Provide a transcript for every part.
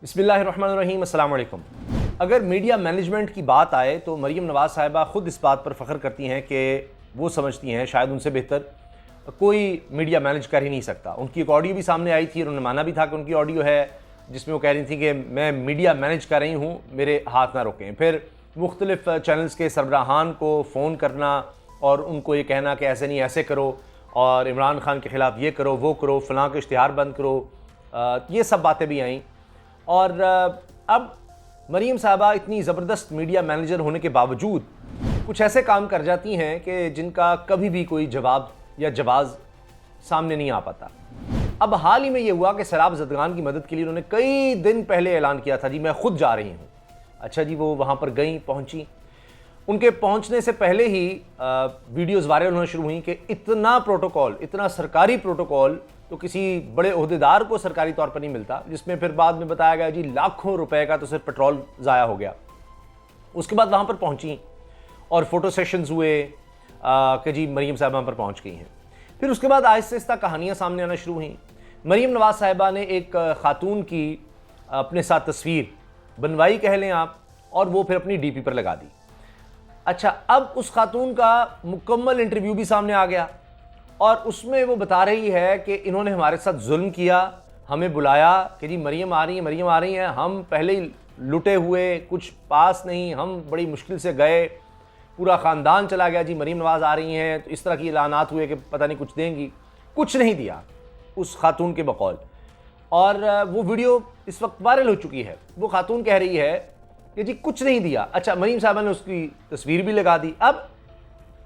बिस्मिल्लाहिर्रहमानिर्रहीम, अस्सलाम वालेकुम। अगर मीडिया मैनेजमेंट की बात आए तो मरीम नवाज़ साहिबा ख़ुद इस बात पर फ़ख्र करती हैं कि वो समझती हैं शायद उनसे बेहतर कोई मीडिया मैनेज कर ही नहीं सकता। उनकी एक ऑडियो भी सामने आई थी और उन्होंने माना भी था कि उनकी ऑडियो है जिसमें वो कह रही थी कि मैं मीडिया मैनेज कर रही हूँ, मेरे हाथ ना रोकें। फिर मुख्तलिफ़ चैनल्स के सरबराहान को फ़ोन करना और उनको ये कहना कि ऐसे नहीं ऐसे करो और इमरान खान के ख़िलाफ़ ये करो वो करो, फ़लाँ के इश्तिहार बंद करो, ये सब बातें भी आईं। और अब मरीम साहबा इतनी ज़बरदस्त मीडिया मैनेजर होने के बावजूद कुछ ऐसे काम कर जाती हैं कि जिनका कभी भी कोई जवाब या जवाज़ सामने नहीं आ पाता। अब हाल ही में ये हुआ कि सैलाब ज़दगान की मदद के लिए उन्होंने कई दिन पहले ऐलान किया था, जी मैं ख़ुद जा रही हूँ। अच्छा जी, वो वहाँ पर गई, पहुँची। उनके पहुँचने से पहले ही वीडियोज़ वायरल होना शुरू हुई कि इतना प्रोटोकॉल, इतना सरकारी प्रोटोकॉल तो किसी बड़े ओहदेदार को सरकारी तौर पर नहीं मिलता, जिसमें फिर बाद में बताया गया जी लाखों रुपए का तो सिर्फ पेट्रोल ज़ाया हो गया। उसके बाद वहाँ पर पहुँची और फ़ोटो सेशंस हुए कि जी मरीम साहबा वहाँ पर पहुँच गई हैं। फिर उसके बाद आहिस्ता आहिस्ता कहानियाँ सामने आना शुरू हुई। मरीम नवाज़ साहिबा ने एक ख़ातून की अपने साथ तस्वीर बनवाई कह लें आप, और वो फिर अपनी DP पर लगा दी। अच्छा, अब उस खातून का मुकम्मल इंटरव्यू भी सामने आ गया और उसमें वो बता रही है कि इन्होंने हमारे साथ जुल्म किया, हमें बुलाया कि जी मरीम आ रही है, मरीम आ रही हैं, हम पहले ही लुटे हुए, कुछ पास नहीं, हम बड़ी मुश्किल से गए, पूरा ख़ानदान चला गया, जी मरीम नवाज़ आ रही हैं। तो इस तरह की ऐलानात हुए कि पता नहीं कुछ देंगी, कुछ नहीं दिया उस खातून के बकौल। और वो वीडियो इस वक्त वायरल हो चुकी है। वो खातून कह रही है कि जी कुछ नहीं दिया। अच्छा, मरीम साहबा ने उसकी तस्वीर भी लगा दी। अब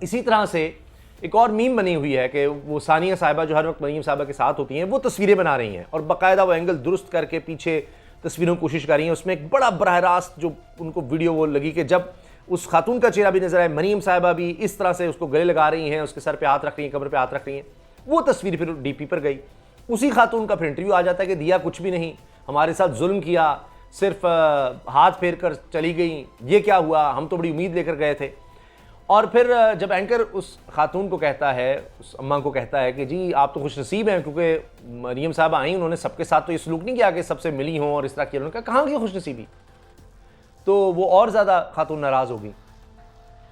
इसी तरह से एक और मीम बनी हुई है कि वो सानिया साहिबा जो हर वक्त मरीम साहिबा के साथ होती हैं, वो तस्वीरें बना रही हैं और बाकायदा वो एंगल दुरुस्त करके पीछे तस्वीरों की कोशिश कर रही हैं। उसमें एक बड़ा बराह रास्त जो उनको वीडियो वो लगी कि जब उस खातून का चेहरा भी नजर आए, मरीम साहिबा भी इस तरह से उसको गले लगा रही हैं, उसके सर पर हाथ रख रही हैं, कमर पर हाथ रख रही हैं। वो तस्वीर फिर DP पर गई। उसी खातून का फिर इंटरव्यू आ जाता है कि दिया कुछ भी नहीं, हमारे साथ जुल्म किया, सिर्फ हाथ फेर कर चली गई, ये क्या हुआ, हम तो बड़ी उम्मीद लेकर गए थे। और फिर जब एंकर उस खातून को कहता है, उस अम्मा को कहता है कि जी आप तो खुश नसीब हैं क्योंकि मरीम साहबा आई, उन्होंने सबके साथ तो ये सलूक नहीं किया कि सबसे मिली हों और इस तरह किया, उन्होंने कहा कहाँ की खुश नसीबी। तो वो और ज़्यादा खातून नाराज़ होगी।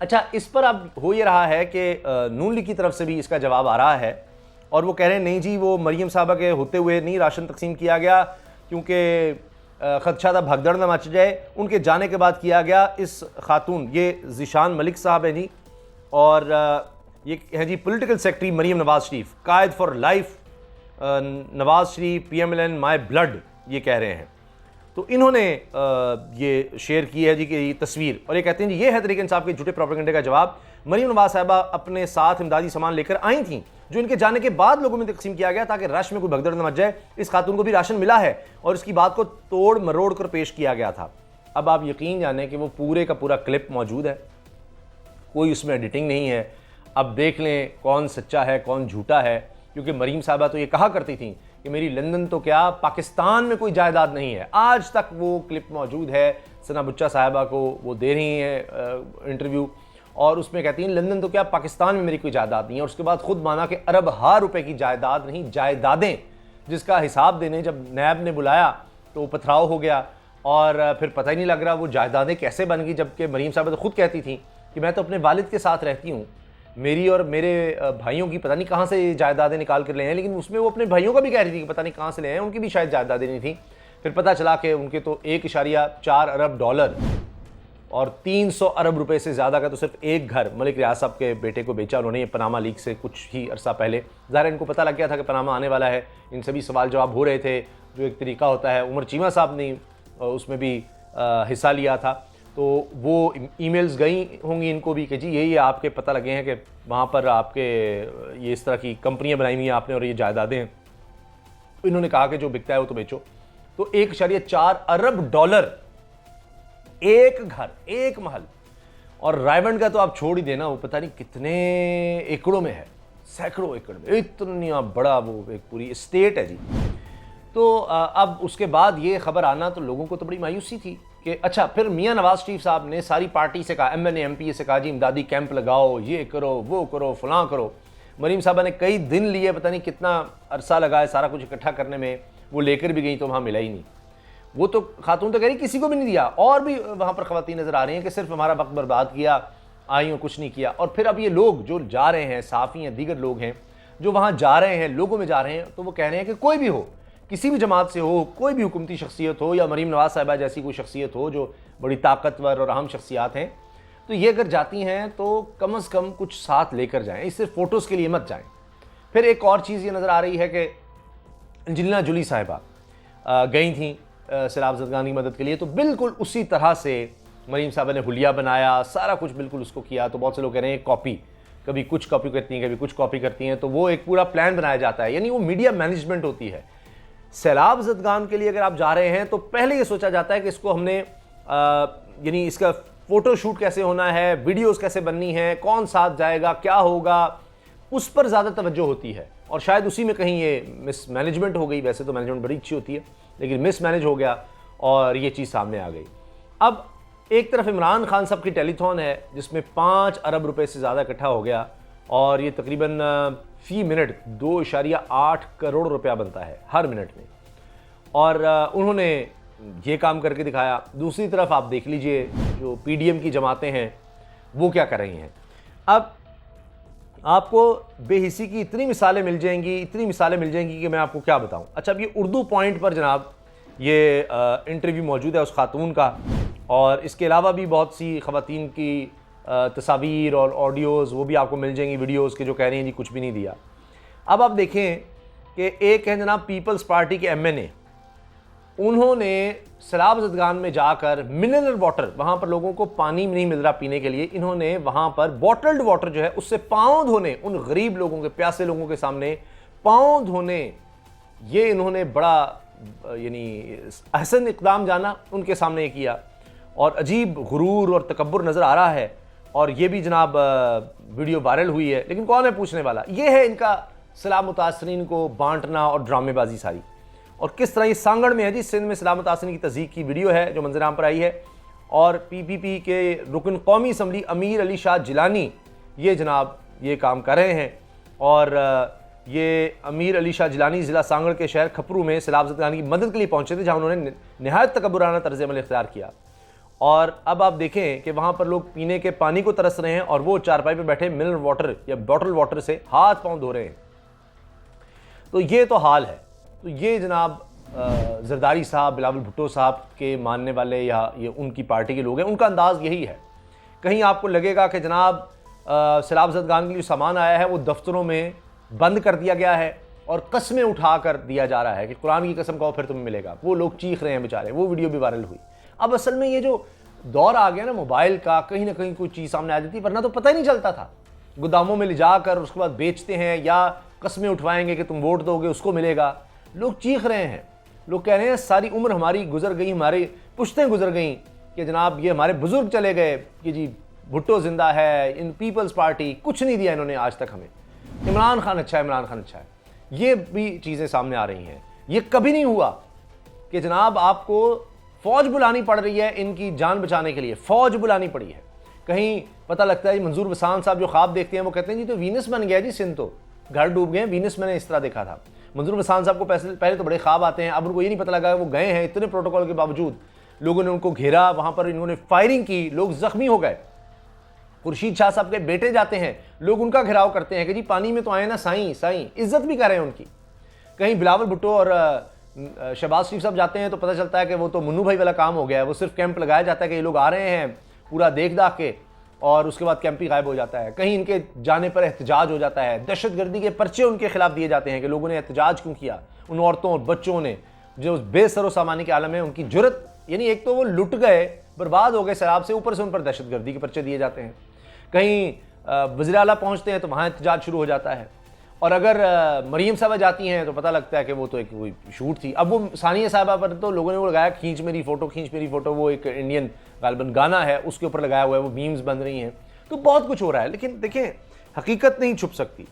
अच्छा, इस पर अब हो ये रहा है कि नून लीग की तरफ से भी इसका जवाब आ रहा है और वो कह रहे हैं नहीं जी, वो मरीम साहबा के होते हुए नहीं राशन तकसीम किया गया क्योंकि खदशा था भगदड़ न मच जाए, उनके जाने के बाद किया गया। इस खातून, ये ज़ीशान मलिक साहब हैं जी, और ये हैं जी पॉलिटिकल सेक्रेटरी मरीम नवाज़ शरीफ, कायद for life Nawaz Sharif, PMLN my blood, ये कह रहे हैं। तो इन्होंने ये शेयर की है जी कि ये तस्वीर, और ये कहते हैं जी ये है तहरीक इंसाफ के झूठे प्रोपेगेंडे का जवाब। मरीम नवाज़ साहिबा अपने साथ इमदादी सामान लेकर आई थी जो इनके जाने के बाद लोगों में तकसीम किया गया ताकि रश में कोई भगदड़ न मच जाए। इस खातून को भी राशन मिला है और इसकी बात को तोड़ मरोड़ कर पेश किया गया था। अब आप यकीन जाने कि वो पूरे का पूरा क्लिप मौजूद है, कोई उसमें एडिटिंग नहीं है। अब देख लें कौन सच्चा है कौन झूठा है, क्योंकि मरीम साहबा तो ये कहा करती थी कि मेरी लंदन तो क्या पाकिस्तान में कोई जायदाद नहीं है। आज तक वो क्लिप मौजूद है, सना बुच्चा साहिबा को वो दे रही हैं इंटरव्यू, और उसमें कहती हैं लंदन तो क्या पाकिस्तान में मेरी कोई जायदाद नहीं है। और उसके बाद खुद माना कि अरब हार रुपए की जायदाद नहीं, जायदादें, जिसका हिसाब देने जब नैब ने बुलाया तो पथराव हो गया और फिर पता ही नहीं लग रहा वो जायदादें कैसे बन गई। जबकि मरीम साहबा तो खुद कहती थी कि मैं तो अपने वालिद के साथ रहती हूँ, मेरी और मेरे भाइयों की पता नहीं कहाँ से जायदादें निकाल कर ले हैं। लेकिन उसमें वो अपने भाइयों का भी कह रही थी कि पता नहीं कहाँ से ले हैं, उनकी भी शायद जायदादें नहीं थी। फिर पता चला कि उनके तो 1.4 अरब डॉलर और 300 अरब रुपए से ज़्यादा का तो सिर्फ एक घर मलिक रियाज साहब के बेटे को बेचा उन्होंने, पनामा लीग से कुछ ही अरसा पहले। ज़ाहिर इनको पता लग गया था कि पनामा आने वाला है, इन सभी सवाल जवाब हो रहे थे जो एक तरीका होता है। उमर चीमा साहब ने उसमें भी हिस्सा लिया था, तो वो ईमेल्स गई होंगी इनको भी कि जी यही आपके पता लगे हैं कि वहाँ पर आपके ये इस तरह की कंपनियाँ बनाई हुई हैं आपने और ये जायदादें हैं। तो इन्होंने कहा कि जो बिकता है वो तो बेचो। तो 1.4 अरब डॉलर एक घर, एक महल, और रायबंड का तो आप छोड़ ही देना, वो पता नहीं कितने एकड़ों में है, सैकड़ों एकड़ में, इतना बड़ा वो एक पूरी स्टेट है जी। तो अब उसके बाद ये खबर आना तो लोगों को तो बड़ी मायूसी थी कि अच्छा, फिर मियां नवाज शरीफ साहब ने सारी पार्टी से कहा, MNA MPA से कहा जी इमदादी कैंप लगाओ, ये करो वो करो फलां करो। मरीम साहबा ने कई दिन लिए, पता नहीं कितना अरसा लगा है सारा कुछ इकट्ठा करने में, वो लेकर भी गई तो वहाँ मिला ही नहीं। वो तो खातून तो कह रही किसी को भी नहीं दिया, और भी वहाँ पर ख़वातीन नज़र आ रही हैं कि सिर्फ हमारा वक्त बर्बाद किया, आई और कुछ नहीं किया। और फिर अब ये लोग जो जा रहे हैं, साफ़ी हैं, दीगर लोग हैं जो वहाँ जा रहे हैं, लोगों में जा रहे हैं, तो वो कह रहे हैं कि कोई भी हो, किसी भी जमात से हो, कोई भी हुकूमती शख्सियत हो या मरीम नवाज़ साहिबा जैसी कोई शख्सियत हो जो बड़ी ताकतवर और अहम शख्सियात हैं, तो ये अगर जाती हैं तो कम से कम कुछ साथ लेकर जाएं, इस सिर्फ फ़ोटोज़ के लिए मत जाएं। फिर एक और चीज़ ये नज़र आ रही है कि अंजलिना जोली साहिबा गई थी सैलाब ज़दगान की मदद के लिए, तो बिल्कुल उसी तरह से मरीम साहिबा ने हुलिया बनाया, सारा कुछ बिल्कुल उसको किया। तो बहुत से लोग कह रहे हैं कॉपी, कभी कुछ कॉपी करती हैं, कभी कुछ कॉपी करती हैं, तो वो एक पूरा प्लान बनाया जाता है, यानी वो मीडिया मैनेजमेंट होती है। सैलाब ज़दगान के लिए अगर आप जा रहे हैं तो पहले ये सोचा जाता है कि इसको हमने यानी इसका फ़ोटो शूट कैसे होना है, वीडियोज़ कैसे बननी है, कौन साथ जाएगा, क्या होगा, उस पर ज़्यादा तवज्जो होती है। और शायद उसी में कहीं ये मिस मैनेजमेंट हो गई। वैसे तो मैनेजमेंट बड़ी अच्छी होती है, लेकिन मिस मैनेज हो गया और ये चीज़ सामने आ गई। अब एक तरफ इमरान खान साहब की टेलीथॉन है जिसमें 5 अरब रुपए से ज़्यादा इकट्ठा हो गया और ये तकरीबन फ़ी मिनट 2.8 करोड़ रुपया बनता है हर मिनट में, और उन्होंने ये काम करके दिखाया। दूसरी तरफ आप देख लीजिए जो पीडीएम की जमातें हैं वो क्या कर रही हैं। अब आपको बेहिसी की इतनी मिसालें मिल जाएंगी कि मैं आपको क्या बताऊं। अच्छा, अब ये उर्दू पॉइंट पर जनाब ये इंटरव्यू मौजूद है उस खातून का, और इसके अलावा भी बहुत सी ख़वातीन की तस्वीर और ऑडियोज़ वो भी आपको मिल जाएंगी, वीडियोज़ के, जो कह रही हैं जी कुछ भी नहीं दिया। अब आप देखें कि एक है जनाब पीपल्स पार्टी के MNA, उन्होंने सैलाब ज़दगान में जाकर मिनरल वाटर, वहाँ पर लोगों को पानी नहीं मिल रहा पीने के लिए, इन्होंने वहाँ पर बॉटल्ड वाटर जो है उससे पाँव धोने, उन गरीब लोगों के, प्यासे लोगों के सामने पाँव धोने, ये इन्होंने बड़ा यानी अहसन इक़दाम जाना, उनके सामने किया। और अजीब गुरूर और तकब्बुर नज़र आ रहा है, और ये भी जनाब वीडियो वायरल हुई है। लेकिन कौन है पूछने वाला? ये है इनका सैलाब मुतासरीन को बांटना और ड्रामेबाजी सारी। और किस तरह ये सांगड़ में है जी, सिंध में सैलाब मुतासरीन की तज़ीक की वीडियो है जो मंजर आम पर आई है। और PPP के रुकन कौमी असम्बली अमीर अली शाह जिलानी ये जनाब ये काम कर रहे हैं, और ये अमीर अली शाह जिलानी ज़िला सांगड़ के शहर खपरू में सैलाब ज़दगान की मदद के लिए पहुँचे थे, जहाँ उन्होंने नहायत तकब्बुराना तर्ज़ अमल इख्तियार किया। और अब आप देखें कि वहाँ पर लोग पीने के पानी को तरस रहे हैं और वो चारपाई पे बैठे मिनरल वाटर या बॉटल वाटर से हाथ पांव धो रहे हैं। तो ये तो हाल है। तो ये जनाब जरदारी साहब, बिलावल भुट्टो साहब के मानने वाले या ये उनकी पार्टी के लोग हैं, उनका अंदाज़ यही है। कहीं आपको लगेगा कि जनाब सैलाब ज़दगान के लिए सामान आया है वो दफ्तरों में बंद कर दिया गया है और कस्में उठा कर दिया जा रहा है कि कुरान की कसम खाओ फिर तुम्हें मिलेगा। वो लोग चीख रहे हैं बेचारे, वो वीडियो भी वायरल हुई। अब असल में ये जो दौर आ गया ना मोबाइल का, कहीं ना कहीं कोई चीज़ सामने आ जाती, वरना तो पता ही नहीं चलता था। गोदामों में ले जाकर उसके बाद बेचते हैं या कस्में उठवाएंगे कि तुम वोट दोगे उसको मिलेगा। लोग चीख रहे हैं, लोग कह रहे हैं सारी उम्र हमारी गुजर गई, हमारी पुश्तें गुजर गई कि जनाब ये हमारे बुजुर्ग चले गए कि जी भुट्टो जिंदा है, इन पीपल्स पार्टी कुछ नहीं दिया इन्होंने आज तक हमें, इमरान खान अच्छा है, इमरान खान अच्छा है। ये भी चीज़ें सामने आ रही हैं। ये कभी नहीं हुआ कि जनाब आपको फ़ौज बुलानी पड़ रही है इनकी जान बचाने के लिए, फ़ौज बुलानी पड़ी है। कहीं पता लगता है मंजूर वसान साहब जो ख्वाब देखते हैं वो कहते हैं जी तो वीनस बन गया जी, सिंध तो घर डूब गए, वीनस मैंने इस तरह देखा था। मंजूर वसान साहब को पहले तो बड़े ख्वाब आते हैं, अब उनको ये नहीं पता लगा वो गए हैं, इतने प्रोटोकॉल के बावजूद लोगों ने उनको घेरा, वहाँ पर इन्होंने फायरिंग की, लोग ज़ख्मी हो गए। खुर्शीद शाह साहब के बेटे जाते हैं, लोग उनका घेराव करते हैं कि जी पानी में तो आए ना साईं, साईं इज्जत भी कर रहे हैं उनकी। कहीं बिलावल भुट्टो और शहबाज शरीफ साहब जाते हैं तो पता चलता है कि वो तो मुन्नू भाई वाला काम हो गया है, वो सिर्फ कैंप लगाया जाता है कि ये लोग आ रहे हैं पूरा देख दाख के, और उसके बाद कैंप ही गायब हो जाता है। कहीं इनके जाने पर एहतजाज हो जाता है, दहशतगर्दी के पर्चे उनके खिलाफ दिए जाते हैं कि लोगों ने एहतजाज क्यों किया, उन औरतों और बच्चों ने जो बेसरो सामानी के आलम है उनकी जुर्रत, यानी एक तो वो लुट गए, बर्बाद हो गए सैलाब से, ऊपर से उन पर दहशतगर्दी के पर्चे दिए जाते हैं। कहीं वज़ीर आला पहुँचते हैं तो वहाँ एहतजाज शुरू हो जाता है। और अगर मरीम साहबा जाती हैं तो पता लगता है कि वो तो एक कोई शूट थी। अब वो सानिया साहबा पर तो लोगों ने वो लगाया खींच मेरी फ़ोटो, वो एक इंडियन गालबन गाना है उसके ऊपर लगाया हुआ है, वो मीम्स बन रही हैं, तो बहुत कुछ हो रहा है। लेकिन देखें हकीकत नहीं छुप सकती,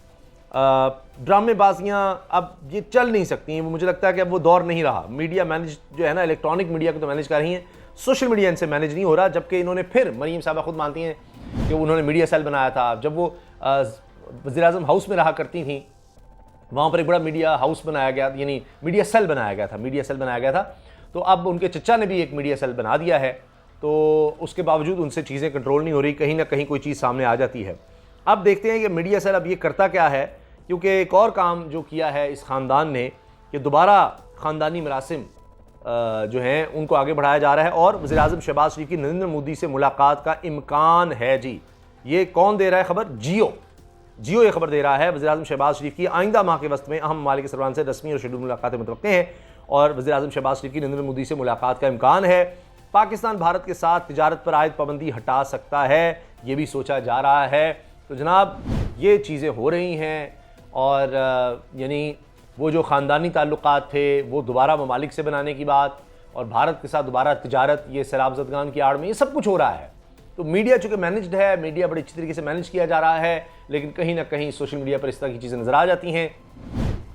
ड्रामेबाजियाँ अब ये चल नहीं सकती। मुझे लगता है कि अब वो दौर नहीं रहा। मीडिया मैनेज जो है ना, इलेक्ट्रॉनिक मीडिया को तो मैनेज कर रही हैं, सोशल मीडिया इनसे मैनेज नहीं हो रहा। जबकि इन्होंने फिर मरीम साहबा खुद मानती हैं कि उन्होंने मीडिया सेल बनाया था। जब वो वज़ीर-ए-आज़म हाउस में रहा करती थी, वहाँ पर एक बड़ा मीडिया हाउस बनाया गया, यानी मीडिया सेल बनाया गया था, तो अब उनके चचा ने भी एक मीडिया सेल बना दिया है, तो उसके बावजूद उनसे चीज़ें कंट्रोल नहीं हो रही, कहीं ना कहीं कोई चीज़ सामने आ जाती है। अब देखते हैं कि मीडिया सेल अब ये करता क्या है, क्योंकि एक और काम जो किया है इस ख़ानदान ने कि दोबारा ख़ानदानी मरासिम जो हैं उनको आगे बढ़ाया जा रहा है और वज़ीर-ए-आज़म शहबाज शरीफ की नरेंद्र मोदी से मुलाकात का इम्कान है। जी, ये कौन दे रहा है खबर? जियो ये खबर दे रहा है। वज़ीर-ए-आज़म शहबाज शरीफ की आइंदा माह के वक्त में अहम ममालिक के सरबराहान से रस्मी और शेड्यूल मुलाकातें मुतवक्के हैं और वज़ीर-ए-आज़म शहबाज शरीफ की नरेंद्र मोदी से मुलाकात का इम्कान है। पाकिस्तान भारत के साथ तिजारत पर आयद पाबंदी हटा सकता है, ये भी सोचा जा रहा है। तो जनाब ये चीज़ें हो रही हैं और यानी वो जो ख़ानदानी ताल्लुकात थे वो दोबारा ममालिक से बनाने की बात और भारत के साथ दोबारा तिजारत, ये सैलाब ज़दगान की आड़ में ये सब कुछ हो रहा है। तो मीडिया चूँकि मैनेज्ड है, मीडिया बड़ी अच्छी तरीके से मैनेज किया जा रहा है, लेकिन कहीं ना कहीं सोशल मीडिया पर इस तरह की चीज़ें नज़र आ जाती हैं।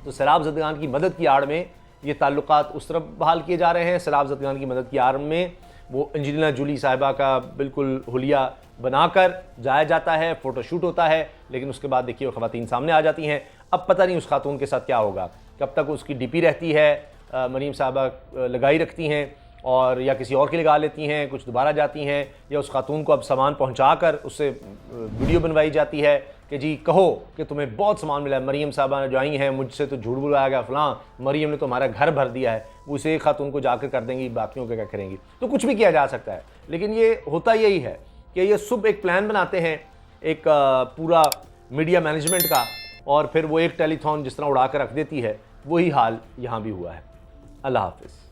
तो सैलाब ज़दगान की मदद की आड़ में ये ताल्लुकात उस तरफ बहाल किए जा रहे हैं। सैलाब ज़दगान की मदद की आड़ में वो एंजेलिना जूली साहिबा का बिल्कुल हुलिया बनाकर जाया जाता है, फ़ोटोशूट होता है, लेकिन उसके बाद देखिए वो ख़वातीन सामने आ जाती हैं। अब पता नहीं उस खातून के साथ क्या होगा, कब तक उसकी डीपी रहती है, मरीम साहबा लगाई रखती हैं और या किसी और की लगा लेती हैं, कुछ दोबारा जाती हैं, या उस खातून को अब सामान पहुंचा कर उससे वीडियो बनवाई जाती है कि जी कहो कि तुम्हें बहुत सामान मिला है, मरीम साहबा जो आई हैं मुझसे तो झूठ बुलाया गया, फ़लाँ मरीम ने तो हमारा घर भर दिया है, वो उसे एक खातून को जाकर कर देंगी, बाकियों का क्या करेंगी। तो कुछ भी किया जा सकता है, लेकिन ये होता यही है कि ये सुबह एक प्लान बनाते हैं एक पूरा मीडिया मैनेजमेंट का और फिर वो एक टेलीथॉन जिस तरह उड़ा कर रख देती है, वही हाल यहाँ भी हुआ है। अल्लाह हाफ़िज़।